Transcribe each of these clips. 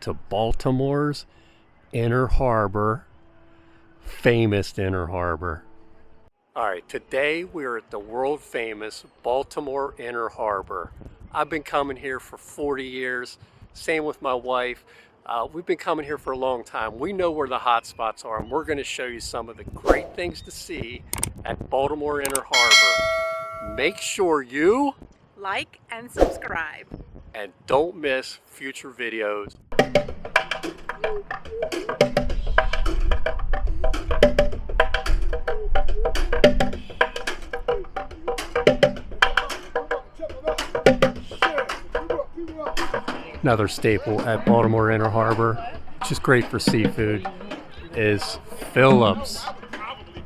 to Baltimore's Inner Harbor, famous Inner Harbor. All right, today we're at the world famous Baltimore Inner Harbor. I've been coming here for 40 years, same with my wife. We've been coming here for a long time. We know where the hot spots are, and we're going to show you some of the great things to see at Baltimore Inner Harbor. Make sure you like and subscribe, and don't miss future videos. Another staple at Baltimore Inner Harbor, which is great for seafood, is Phillips.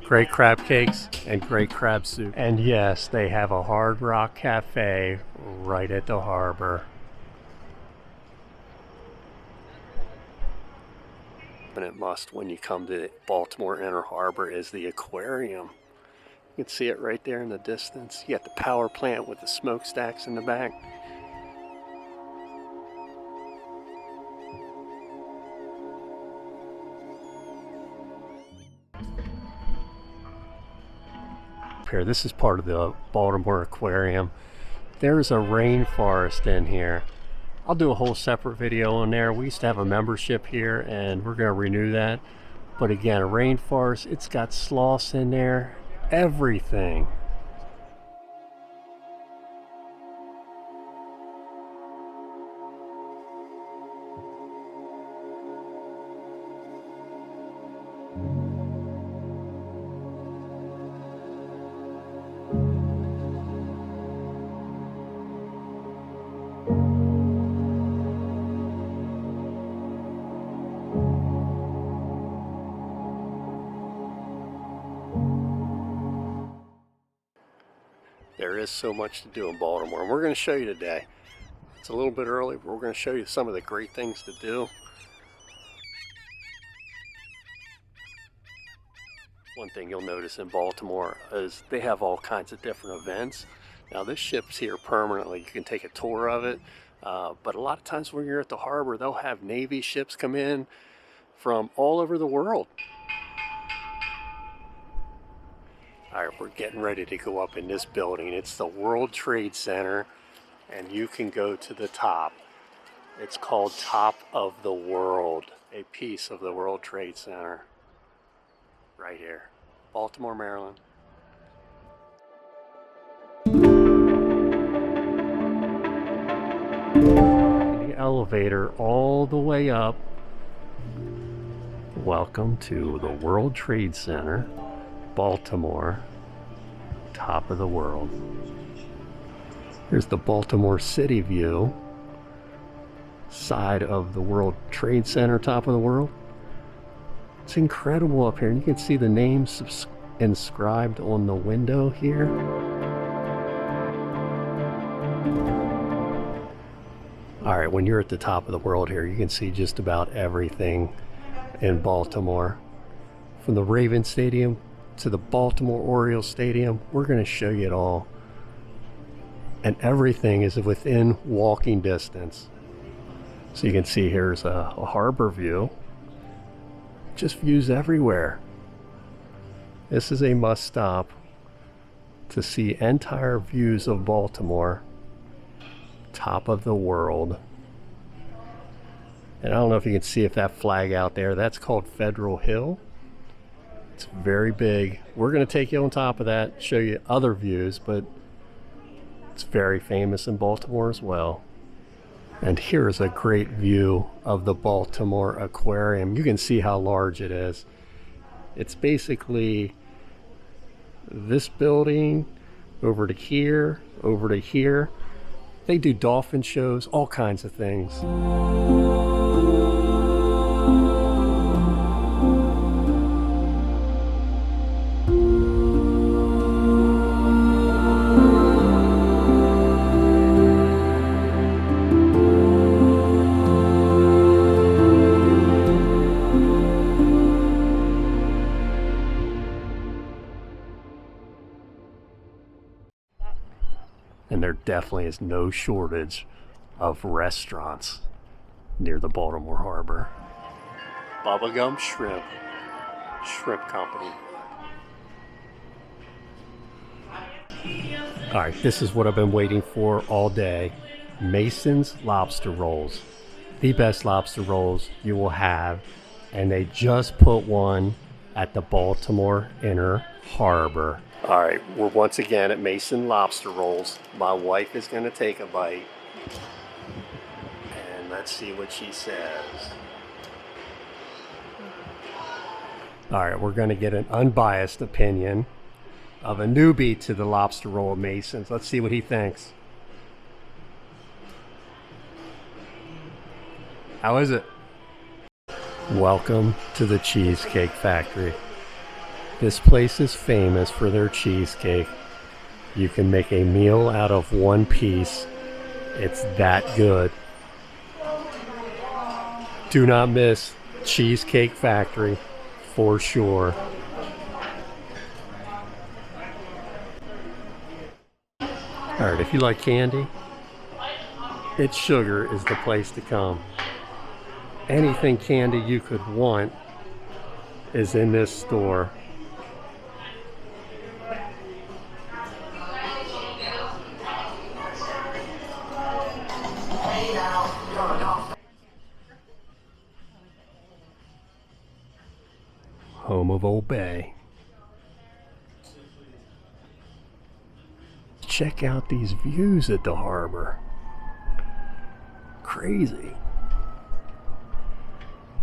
Great crab cakes and great crab soup. And yes, they have a Hard Rock Cafe right at the harbor. And it must when you come to Baltimore Inner Harbor is the aquarium. You can see it right there in the distance. You got the power plant with the smokestacks in the back. Here, this is part of the Baltimore Aquarium. There's a rainforest in here. I'll do a whole separate video on there. We used to have a membership here and we're going to renew that. But again, a rainforest, it's got sloths in there, everything. There is so much to do in Baltimore, and we're going to show you today. It's a little bit early, but we're going to show you some of the great things to do. One thing you'll notice in Baltimore is they have all kinds of different events. Now this ship's here permanently. You can take a tour of it, but a lot of times when you're at the harbor, they'll have Navy ships come in from all over the world. All right, we're getting ready to go up in this building. It's the World Trade Center, and you can go to the top. It's called Top of the World, a piece of the World Trade Center. Right here, Baltimore, Maryland. The elevator all the way up. Welcome to the World Trade Center, Baltimore, top of the world. Here's the Baltimore City view, side of the World Trade Center, top of the world. It's incredible up here, and you can see the names inscribed on the window here. All right, when you're at the top of the world here, you can see just about everything in Baltimore. From the Raven Stadium to the Baltimore Orioles Stadium, we're going to show you it all. And everything is within walking distance. So you can see here's a harbor view. Just views everywhere. This is a must stop to see entire views of Baltimore, top of the world. And I don't know if you can see if that flag out there, that's called Federal Hill. It's very big. We're going to take you on top of that, show you other views, but it's very famous in Baltimore as well. And here is a great view of the Baltimore Aquarium. You can see how large it is. It's basically this building over to here, over to here. They do dolphin shows, all kinds of things. And there definitely is no shortage of restaurants near the Baltimore Harbor. Bubblegum Shrimp Company. Alright, this is what I've been waiting for all day. Mason's Lobster Rolls. The best lobster rolls you will have. And they just put one at the Baltimore Inner Harbor. Alright, we're once again at Mason Lobster Rolls. My wife is going to take a bite. And let's see what she says. Alright, we're going to get an unbiased opinion of a newbie to the lobster roll at Mason's. Let's see what he thinks. How is it? Welcome to the Cheesecake Factory. This place is famous for their cheesecake. You can make a meal out of one piece. It's that good. Do not miss Cheesecake Factory for sure. Alright, if you like candy, It's Sugar is the place to come. Anything candy you could want is in this store. Home of Old Bay. Check out these views at the harbor. Crazy.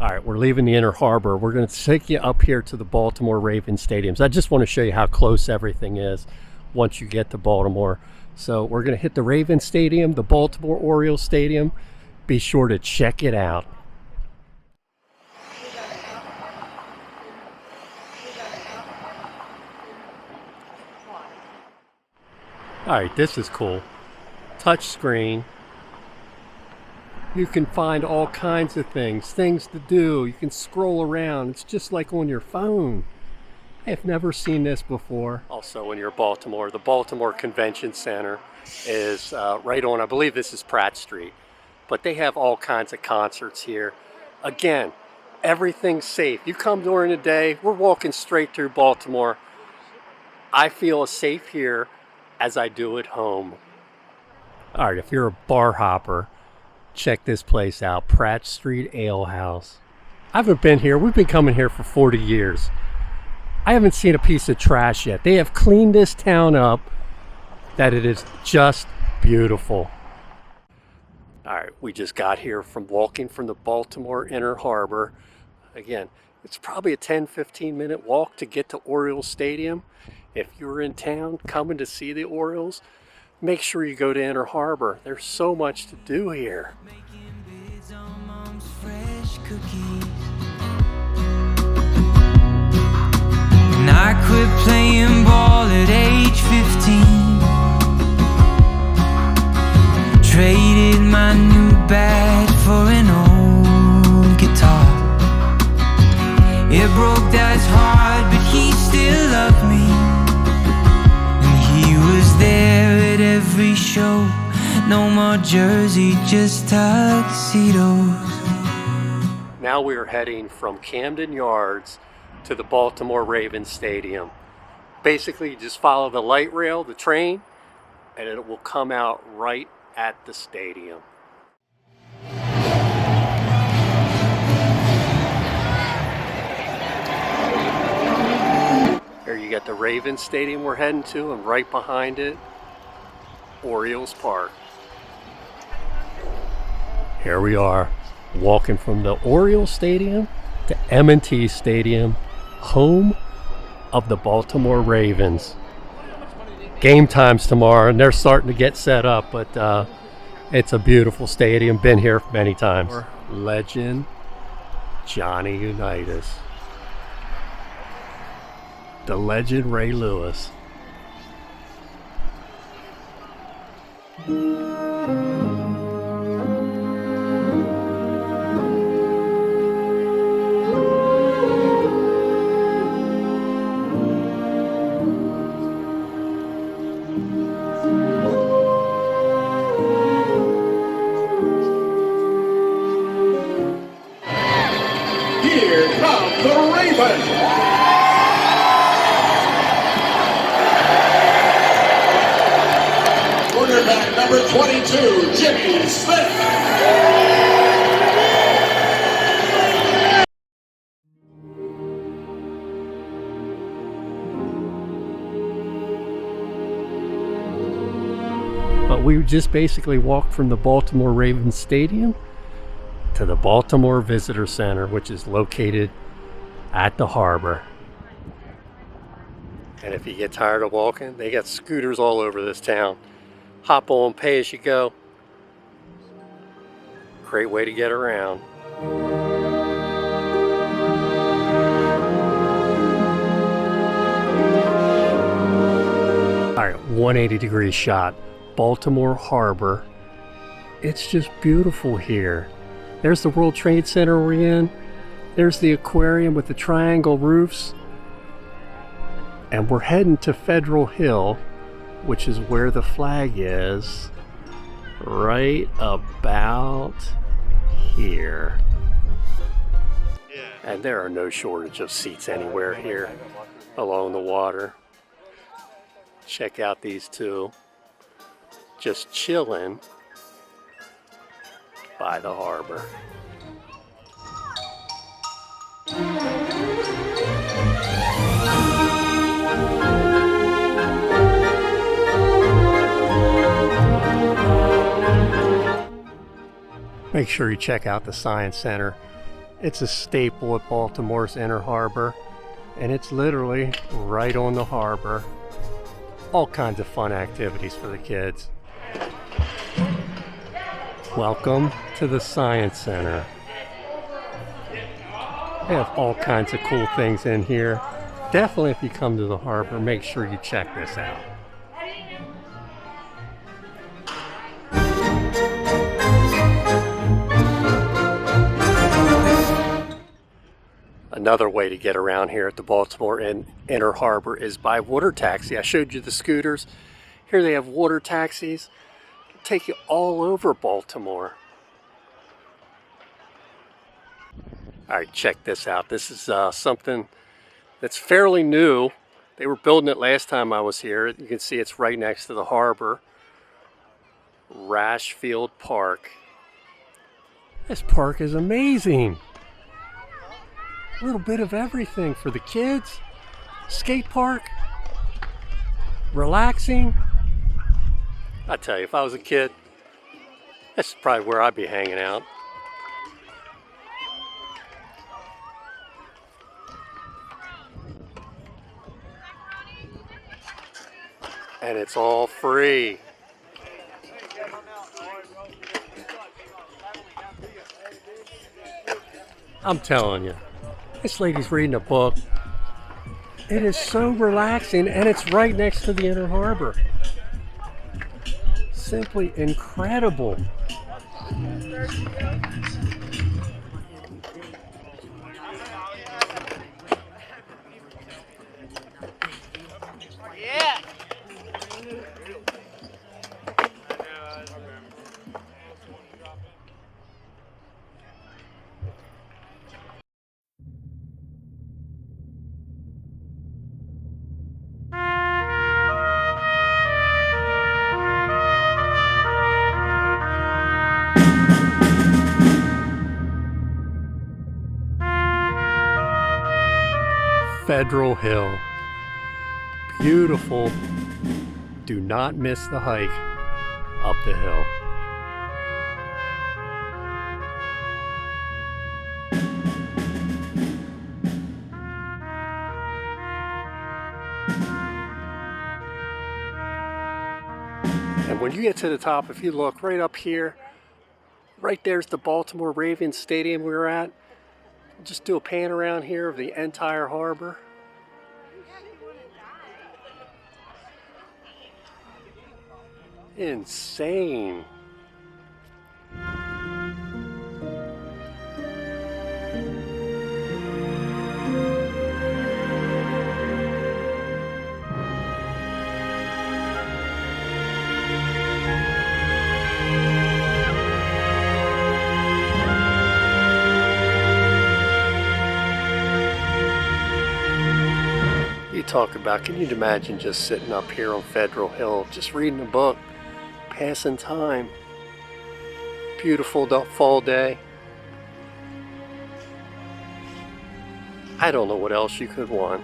Alright, we're leaving the Inner Harbor. We're going to take you up here to the Baltimore Ravens stadiums. I just want to show you how close everything is once you get to Baltimore. So we're going to hit the Ravens Stadium, the Baltimore Orioles Stadium. Be sure to check it out. Alright, this is cool. Touch screen. You can find all kinds of things to do. You can scroll around. It's just like on your phone. I've never seen this before. Also, when you're in Baltimore, the Baltimore Convention Center is right on, I believe this is Pratt Street. But they have all kinds of concerts here. Again, everything's safe. You come during the day, we're walking straight through Baltimore. I feel as safe here as I do at home. All right, if you're a bar hopper, check this place out, Pratt Street Ale House. I haven't been here. We've been coming here for 40 years. I haven't seen a piece of trash yet. They have cleaned this town up that it is just beautiful. All right, we just got here from walking from the Baltimore Inner Harbor. Again, it's probably a 10-15 minute walk to get to Orioles Stadium. If you're in town coming to see the Orioles, make sure you go to Inner Harbor. There's so much to do here. And I quit playing ball at age 15. Traded my new bat for an old guitar. It broke Dad's heart, but he still loved me. He was there at every show. No more jersey, just tuxedos. Now we are heading from Camden Yards to the Baltimore Ravens Stadium. Basically, you just follow the light rail, the train, and it will come out right at the stadium. Here you got the Ravens Stadium we're heading to, and right behind it, Orioles Park. Here we are, walking from the Orioles Stadium to M&T Stadium, home of the Baltimore Ravens. Game time's tomorrow, and they're starting to get set up, but it's a beautiful stadium. Been here many times. Legend Johnny Unitas. The legend Ray Lewis. the Ravens. Quarterback number 22, Jimmy Smith. But we just basically walked from the Baltimore Ravens Stadium to the Baltimore Visitor Center, which is located at the harbor. And if you get tired of walking, they got scooters all over this town. Hop on, pay as you go. Great way to get around. All right, 180-degree shot. Baltimore Harbor. It's just beautiful here. There's the World Trade Center we're in. There's the aquarium with the triangle roofs. And we're heading to Federal Hill, which is where the flag is. Right about here. And there are no shortage of seats anywhere here along the water. Check out these two. Just chilling by the harbor. Make sure you check out the Science Center. It's a staple at Baltimore's Inner Harbor, and it's literally right on the harbor. All kinds of fun activities for the kids. Welcome to the Science Center. They have all kinds of cool things in here. Definitely, if you come to the harbor, make sure you check this out. Another way to get around here at the Baltimore Inner Harbor is by water taxi. I showed you the scooters. Here they have water taxis. Take you all over Baltimore. All right, check this out. This is something that's fairly new. They were building it last time I was here. You can see it's right next to the harbor. Rashfield Park. This park is amazing. A little bit of everything for the kids. Skate park. Relaxing. I tell you, if I was a kid, that's probably where I'd be hanging out. And it's all free. I'm telling you, this lady's reading a book. It is so relaxing, and it's right next to the Inner Harbor. Simply incredible. Yeah. Federal Hill. Beautiful. Do not miss the hike up the hill. And when you get to the top, if you look right up here, right there's the Baltimore Ravens Stadium we were at. Just do a pan around here of the entire harbor. Insane. talk about, can you imagine just sitting up here on Federal Hill, just reading a book, passing time? Beautiful fall day. I don't know what else you could want.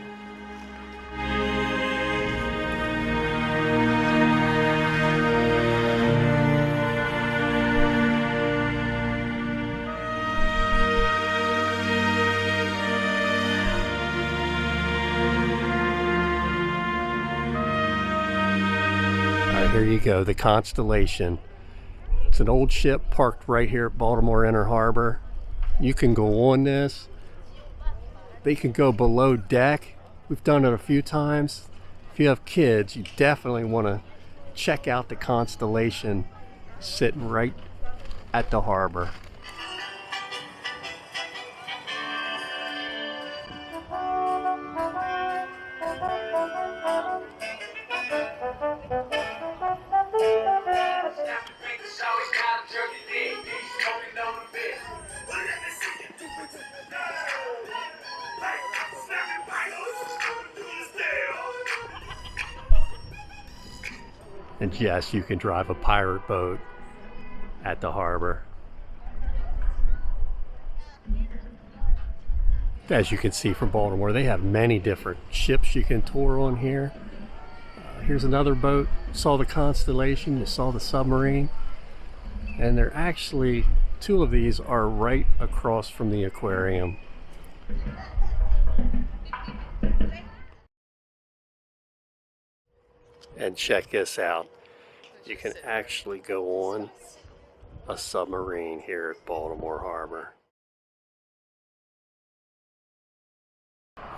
Here you go, the Constellation. It's an old ship parked right here at Baltimore Inner Harbor. You can go on this. They can go below deck. We've done it a few times. If you have kids, you definitely want to check out the Constellation sitting right at the harbor. And yes, you can drive a pirate boat at the harbor. As you can see from Baltimore, they have many different ships you can tour on here. Here's another boat. You saw the Constellation, you saw the submarine. And they're actually, two of these are right across from the aquarium. And check this out. You can actually go on a submarine here at Baltimore Harbor.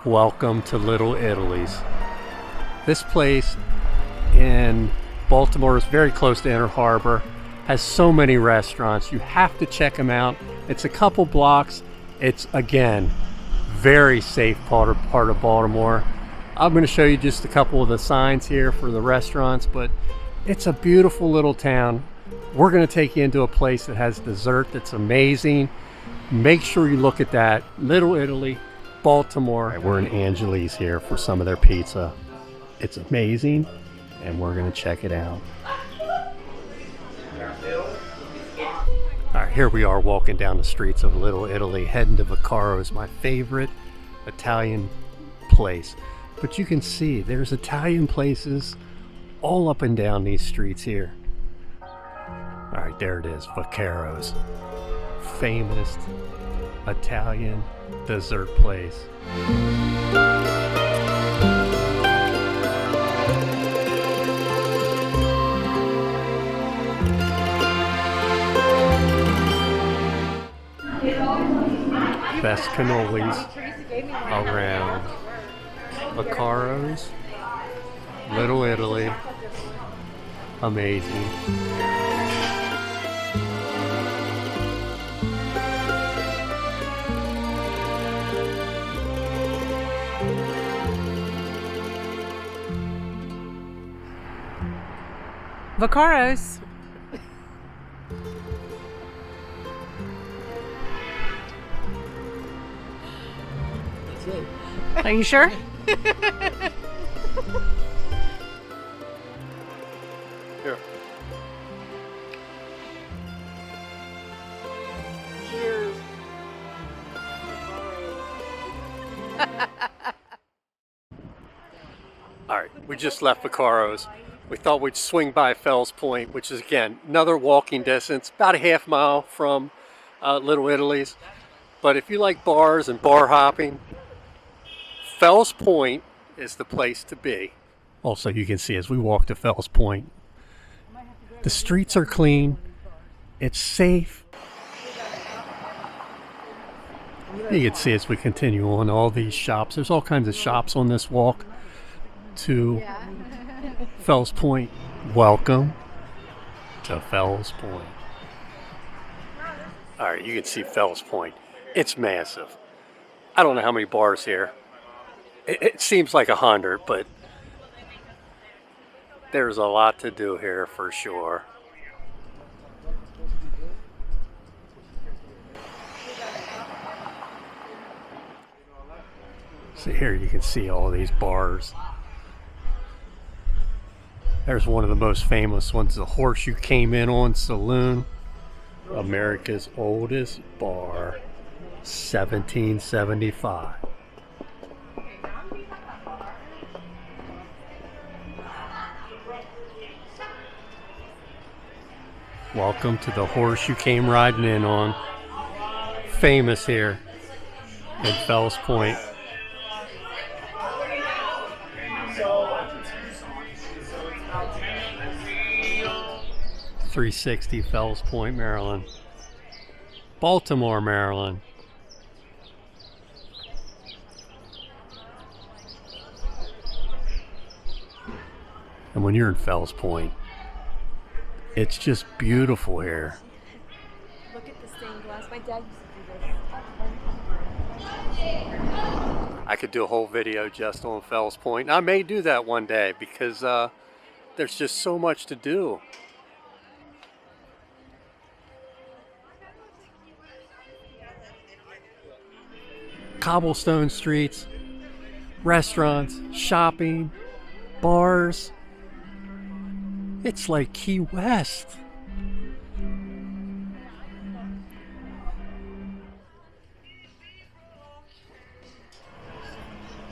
Welcome to Little Italy's. This place in Baltimore is very close to Inner Harbor. Has so many restaurants. You have to check them out. It's a couple blocks. It's, again, very safe part of Baltimore. I'm going to show you just a couple of the signs here for the restaurants, but it's a beautiful little town. We're going to take you into a place that has dessert that's amazing. Make sure you look at that. Little Italy, Baltimore. Right, we're in Angeli's here for some of their pizza. It's amazing, and we're going to check it out. All right, here we are walking down the streets of Little Italy, heading to Vaccaro's, my favorite Italian place. But you can see there's Italian places all up and down these streets here. All right, there it is, Vaccaro's, famous Italian dessert place. Best cannolis around. Vaccaro's, Little Italy, amazing. Vaccaro's. Are you sure? Here. Cheers. All right, we just left Vaccaro's. We thought we'd swing by Fells Point, which is, again, another walking distance, about a half mile from Little Italy's. But if you like bars and bar hopping, Fells Point is the place to be. Also, you can see as we walk to Fells Point, the streets are clean, it's safe. You can see as we continue on all these shops. There's all kinds of shops on this walk to Fells Point. Welcome to Fells Point. All right, you can see Fells Point. It's massive. I don't know how many bars here. It seems like 100, but there's a lot to do here for sure. So here you can see all these bars. There's one of the most famous ones, the Horseshoe Came In On Saloon, America's oldest bar, 1775. Welcome to the horse you came riding in on. Famous here in Fells Point. .360 Fells Point, Maryland. Baltimore, Maryland. And when you're in Fells Point, it's just beautiful here. Look at the stained glass. My dad used to do this. I could do a whole video just on Fells Point. I may do that one day because there's just so much to do. Cobblestone streets, restaurants, shopping, bars. It's like Key West.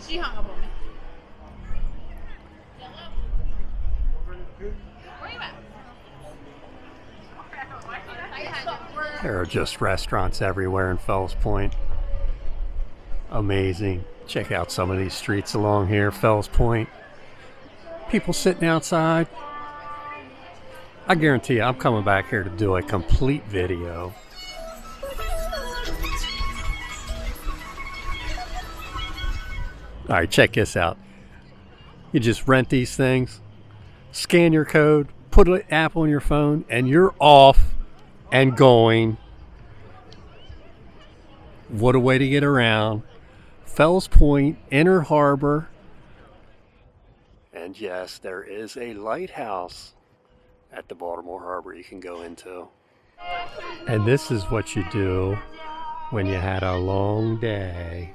She hung up on me. Where you at? There are just restaurants everywhere in Fells Point. Amazing. Check out some of these streets along here, Fells Point. People sitting outside. I guarantee you, I'm coming back here to do a complete video. Alright, check this out. You just rent these things, scan your code, put an app on your phone, and you're off and going. What a way to get around. Fells Point, Inner Harbor. And yes, there is a lighthouse at the Baltimore Harbor you can go into. And this is what you do when you had a long day.